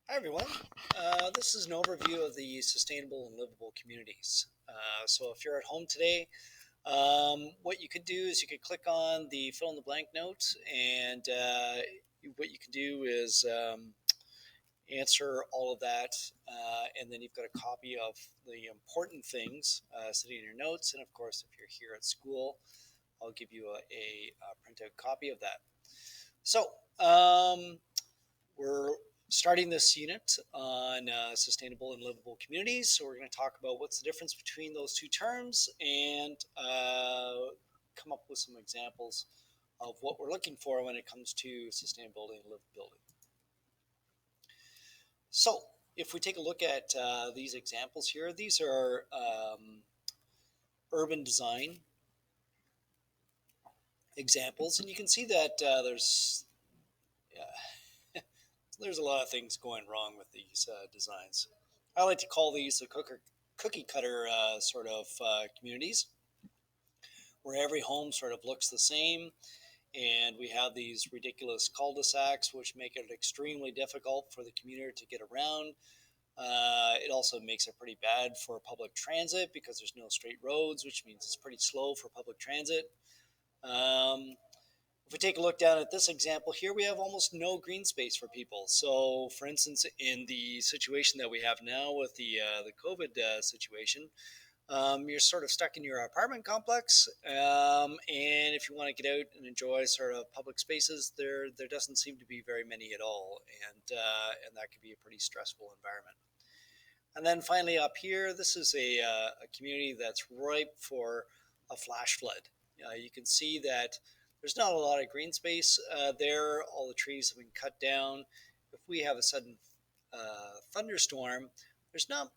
Hi, everyone. This is an overview of the sustainable and livable communities. So, if you're at home today, what you could do is you could click on the fill in the blank note, and what you can do is answer all of that. And then you've got a copy of the important things sitting in your notes. And of course, if you're here at school, I'll give you a printout copy of that. So, we're starting this unit on sustainable and livable communities. So we're going to talk about what's the difference between those two terms and come up with some examples of what we're looking for when it comes to sustainability and livability. So if we take a look at these examples here, these are urban design examples, and you can see that there's a lot of things going wrong with these designs. I like to call these the cookie cutter sort of communities, where every home sort of looks the same, and we have these ridiculous cul-de-sacs, which make it extremely difficult for the commuter to get around. It also makes it pretty bad for public transit because there's no straight roads, which means it's pretty slow for public transit. Um, if we take a look down at this example here, we have almost no green space for people. So, for instance, in the situation that we have now with the COVID situation, you're sort of stuck in your apartment complex, and if you want to get out and enjoy sort of public spaces, there doesn't seem to be very many at all, and that could be a pretty stressful environment. And then finally up here, this is a community that's ripe for a flash flood. You can see that there's not a lot of green space there. All the trees have been cut down. If we have a sudden thunderstorm, there's not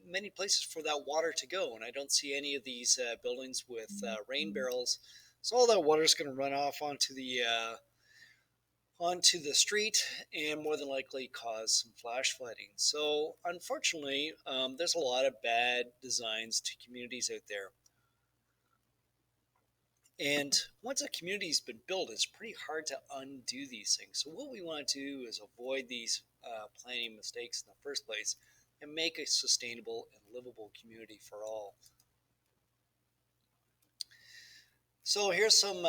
many places for that water to go, and I don't see any of these buildings with rain barrels. So all that water is going to run off onto the street and more than likely cause some flash flooding. So, unfortunately, there's a lot of bad designs to communities out there. And once a community's been built, it's pretty hard to undo these things. So, what we want to do is avoid these planning mistakes in the first place and make a sustainable and livable community for all. So here's some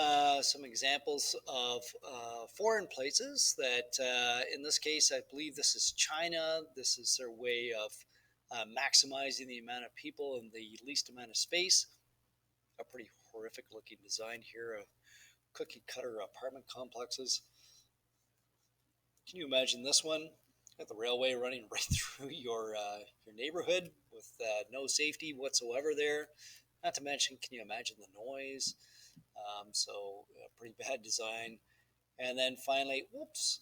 examples of foreign places that, in this case, I believe this is China. This is their way of maximizing the amount of people in the least amount of space. A pretty horrific looking design here of cookie cutter apartment complexes. Can you imagine this one? Got the railway running right through your neighborhood with no safety whatsoever there. Not to mention, can you imagine the noise? So pretty bad design. And then finally, whoops,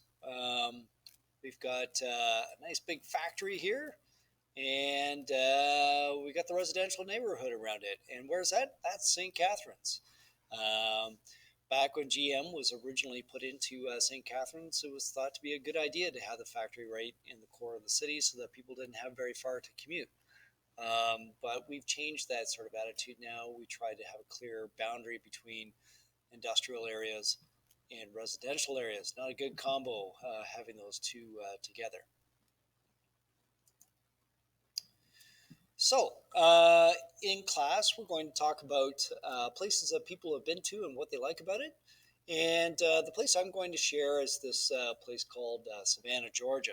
we've got a nice big factory here, and we got the residential neighborhood around it. And where's that? That's St. Catharines. Um, Back when GM was originally put into St. Catharines, it was thought to be a good idea to have the factory right in the core of the city so that people didn't have very far to commute. But we've changed that sort of attitude now. We try to have a clear boundary between industrial areas and residential areas. Not a good combo having those two together. So, in class, we're going to talk about places that people have been to and what they like about it. And the place I'm going to share is this place called Savannah, Georgia.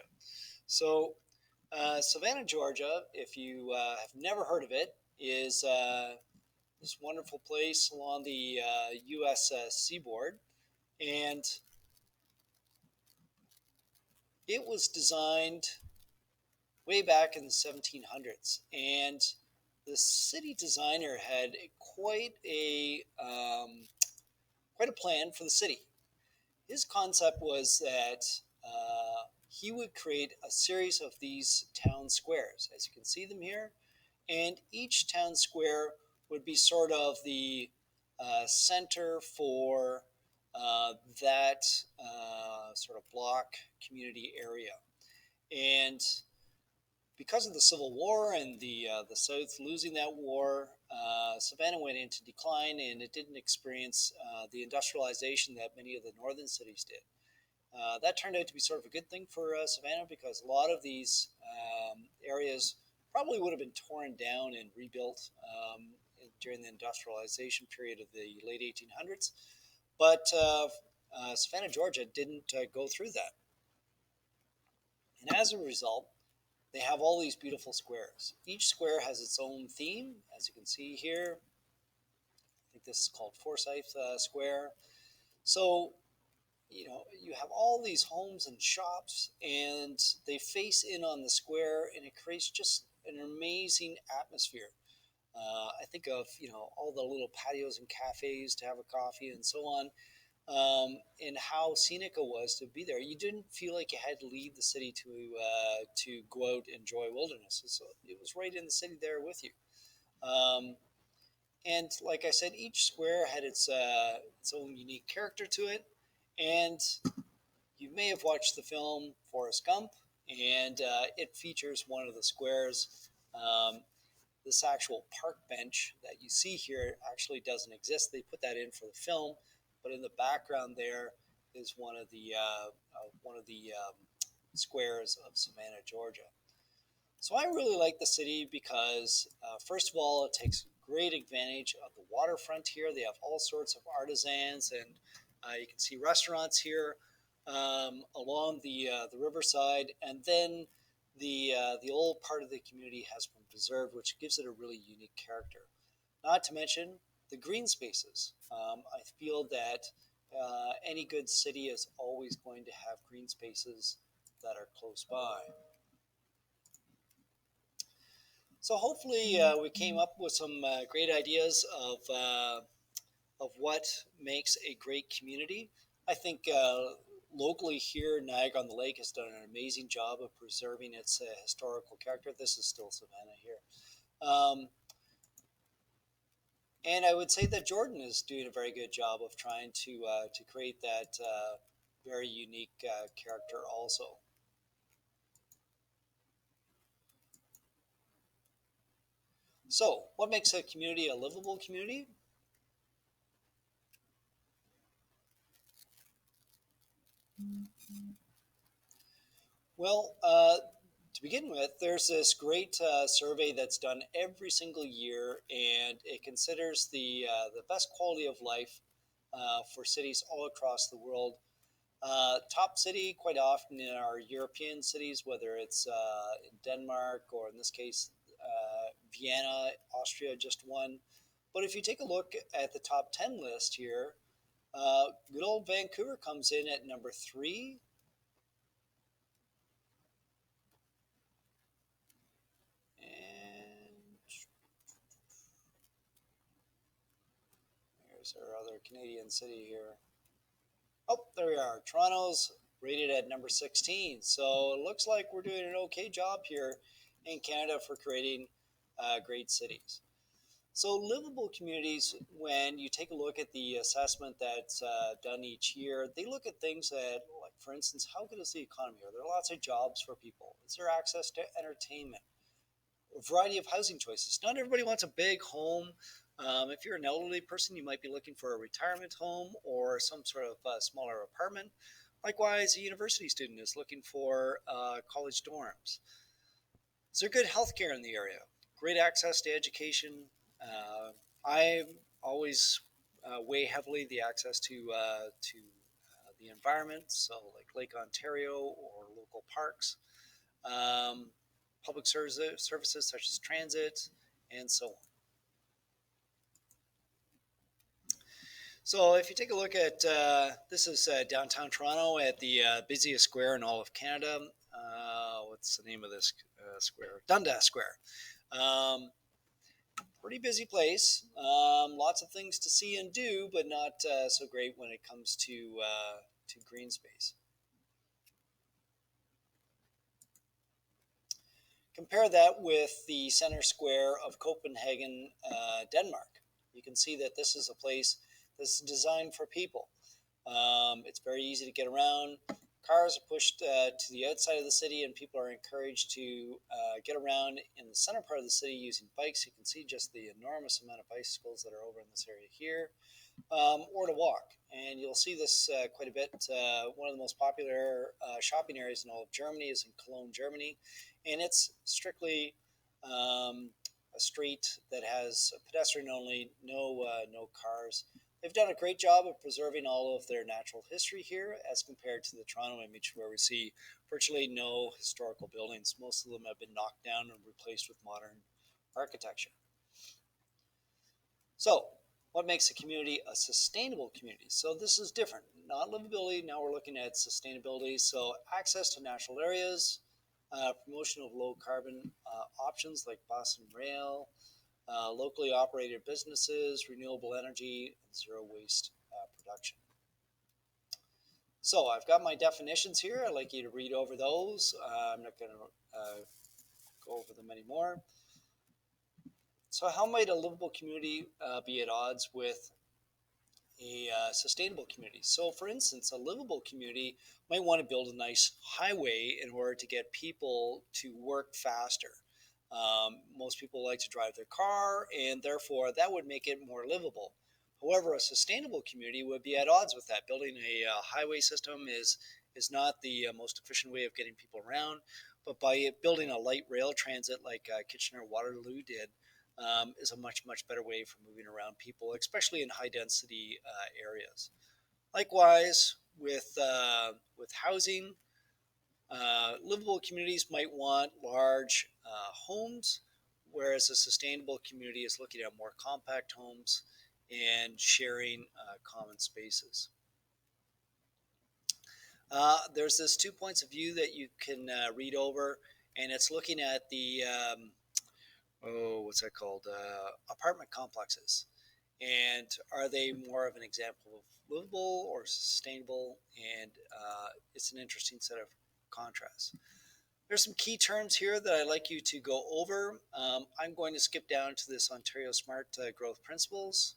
So, Savannah, Georgia, if you have never heard of it, is this wonderful place along the U.S. Seaboard. And it was designed way back in the 1700s. And the city designer had quite a plan for the city. His concept was that he would create a series of these town squares, as you can see them here, and each town square would be sort of the center for that sort of block community area. And because of the Civil War and the South losing that war, Savannah went into decline, and it didn't experience the industrialization that many of the northern cities did. That turned out to be sort of a good thing for Savannah because a lot of these areas probably would have been torn down and rebuilt during the industrialization period of the late 1800s. But Savannah, Georgia didn't go through that. And as a result, they have all these beautiful squares. Each square has its own theme, as you can see here. I think this is called Forsyth Square. So, you have all these homes and shops, and they face in on the square, and it creates just an amazing atmosphere. I think of all the little patios and cafes to have a coffee and so on, and how scenic it was to be there. You didn't feel like you had to leave the city to go out and enjoy wilderness. So it was right in the city there with you. Um, and like I said, each square had its own unique character to it. And you may have watched the film Forrest Gump, and it features one of the squares. Um, this actual park bench that you see here actually doesn't exist. They put that in for the film, but in the background there is one of the squares of Savannah, Georgia. So I really like the city because, first of all, it takes great advantage of the waterfront here. They have all sorts of artisans, and you can see restaurants here along the riverside. And then the old part of the community has been preserved, which gives it a really unique character. Not to mention the green spaces. I feel that any good city is always going to have green spaces that are close by. So hopefully we came up with some great ideas of what makes a great community. I think locally here, Niagara on the Lake has done an amazing job of preserving its historical character. This is still Savannah here. And I would say that Jordan is doing a very good job of trying to create that very unique character also. So, what makes a community a livable community? Well, to begin with, there's this great survey that's done every single year, and it considers the best quality of life for cities all across the world. Top city, quite often in our European cities, whether it's in Denmark or in this case, Vienna, Austria just won. But if you take a look at the top 10 list here, good old Vancouver comes in at number three. And here's our other Canadian city here. Oh, there we are. Toronto's rated at number 16. So it looks like we're doing an okay job here in Canada for creating great cities. So livable communities, when you take a look at the assessment that's done each year, they look at things that, like for instance, how good is the economy? Are there lots of jobs for people? Is there access to entertainment? A variety of housing choices. Not everybody wants a big home. If you're an elderly person, you might be looking for a retirement home or some sort of smaller apartment. Likewise, a university student is looking for college dorms. Is there good healthcare in the area? Great access to education. I always weigh heavily the access to the environment, so like Lake Ontario or local parks, um, public services such as transit, and so on. So if you take a look at this is downtown Toronto at the busiest square in all of Canada. What's the name of this square? Dundas Square. Um, Pretty busy place. Lots of things to see and do, but not so great when it comes to green space. Compare that with the center square of Copenhagen, Denmark. You can see that this is a place that's designed for people. It's very easy to get around. Cars are pushed to the outside of the city, and people are encouraged to get around in the center part of the city using bikes. You can see just the enormous amount of bicycles that are over in this area here. or to walk. And you'll see this quite a bit. One of the most popular shopping areas in all of Germany is in Cologne, Germany, and it's strictly um, a street that has pedestrian only, no cars. They've done a great job of preserving all of their natural history here, as compared to the Toronto image, where we see virtually no historical buildings. Most of them have been knocked down and replaced with modern architecture. So, what makes a community a sustainable community? So, this is different. Not livability, now we're looking at sustainability. So, access to natural areas, promotion of low carbon options like bus and rail, locally operated businesses, renewable energy, and zero waste production. So, I've got my definitions here. I'd like you to read over those. I'm not going to go over them anymore. So, how might a livable community be at odds with a sustainable community? So, for instance, a livable community might want to build a nice highway in order to get people to work faster. Most people like to drive their car, and therefore that would make it more livable. However, a sustainable community would be at odds with that. Building a highway system is not the most efficient way of getting people around, but by building a light rail transit like Kitchener Waterloo did, is a much better way for moving around people, especially in high density areas. Likewise, with housing, livable communities might want large homes, whereas a sustainable community is looking at more compact homes and sharing common spaces. There's this 2 points of view that you can read over, and it's looking at the what's that called? Apartment complexes. And are they more of an example of livable or sustainable? And it's an interesting set of contrasts. There's some key terms here that I'd like you to go over. I'm going to skip down to this Ontario Smart Growth Principles.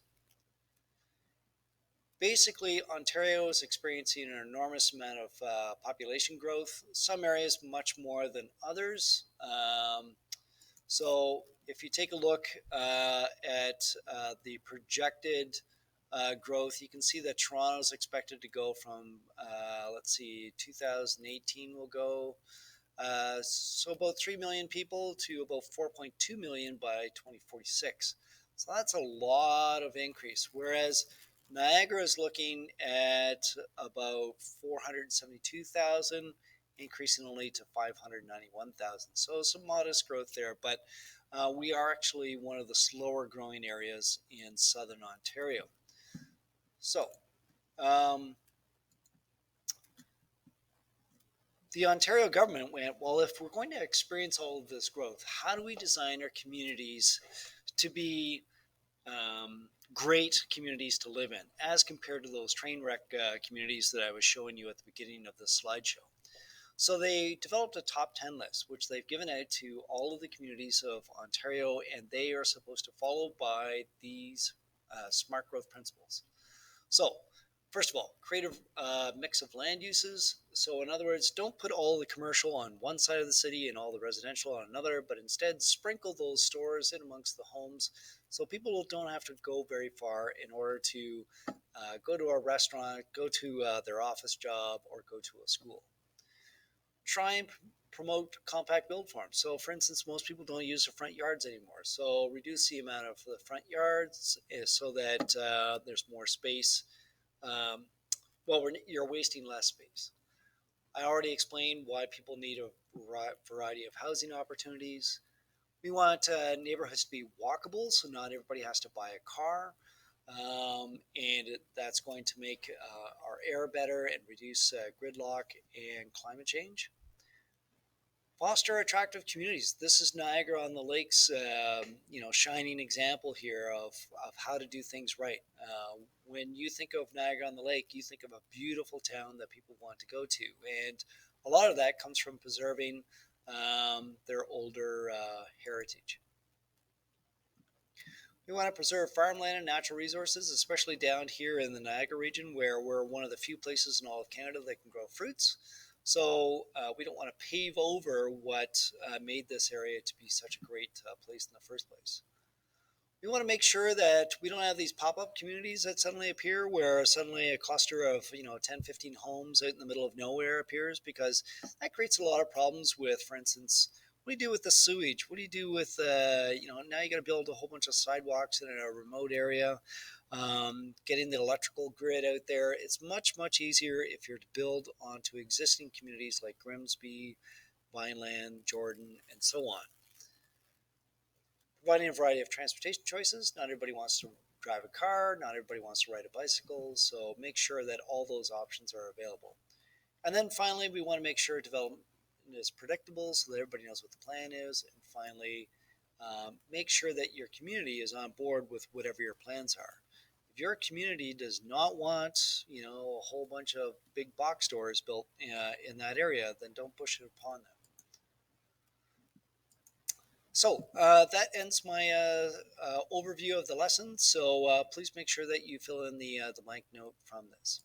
Basically, Ontario is experiencing an enormous amount of population growth, some areas much more than others. So if you take a look at the projected growth, you can see that Toronto is expected to go from, let's see, 2018 will go, so about 3 million people to about 4.2 million by 2046. So that's a lot of increase. Whereas Niagara is looking at about 472,000, increasing only to 591,000. So some modest growth there, but we are actually one of the slower growing areas in southern Ontario. So the Ontario government went, well, if we're going to experience all of this growth, how do we design our communities to be great communities to live in, as compared to those train wreck communities that I was showing you at the beginning of the slideshow? So they developed a top 10 list, which they've given out to all of the communities of Ontario, and they are supposed to follow by these smart growth principles. So, first of all, create a mix of land uses. So, in other words, don't put all the commercial on one side of the city and all the residential on another, but instead sprinkle those stores in amongst the homes, so people don't have to go very far in order to go to a restaurant, go to their office job, or go to a school. Try and promote compact build forms. So, for instance, most people don't use their front yards anymore. So, reduce the amount of the front yards so that there's more space. Well, you're wasting less space. I already explained why people need a variety of housing opportunities. We want neighborhoods to be walkable, so not everybody has to buy a car. And that's going to make our air better and reduce gridlock and climate change. Foster attractive communities. This is Niagara on the Lake's, shining example here of how to do things right. When you think of Niagara on the Lake, you think of a beautiful town that people want to go to, and a lot of that comes from preserving their older heritage. We want to preserve farmland and natural resources, especially down here in the Niagara region, where we're one of the few places in all of Canada that can grow fruits. So we don't want to pave over what made this area to be such a great place in the first place. We want to make sure that we don't have these pop-up communities that suddenly appear where suddenly a cluster of 10, 15 homes out in the middle of nowhere appears, because that creates a lot of problems with, for instance, what do you do with the sewage? What do you do with now you got to build a whole bunch of sidewalks in a remote area, getting the electrical grid out there. It's much easier if you're to build onto existing communities like Grimsby, Vineland, Jordan, and so on, providing a variety of transportation choices. Not everybody wants to drive a car, not everybody wants to ride a bicycle, so make sure that all those options are available. And then finally, we want to make sure development is predictable so that everybody knows what the plan is. And finally, make sure that your community is on board with whatever your plans are. If your community does not want, a whole bunch of big box stores built in that area, then don't push it upon them. So that ends my overview of the lesson. So please make sure that you fill in the blank note from this.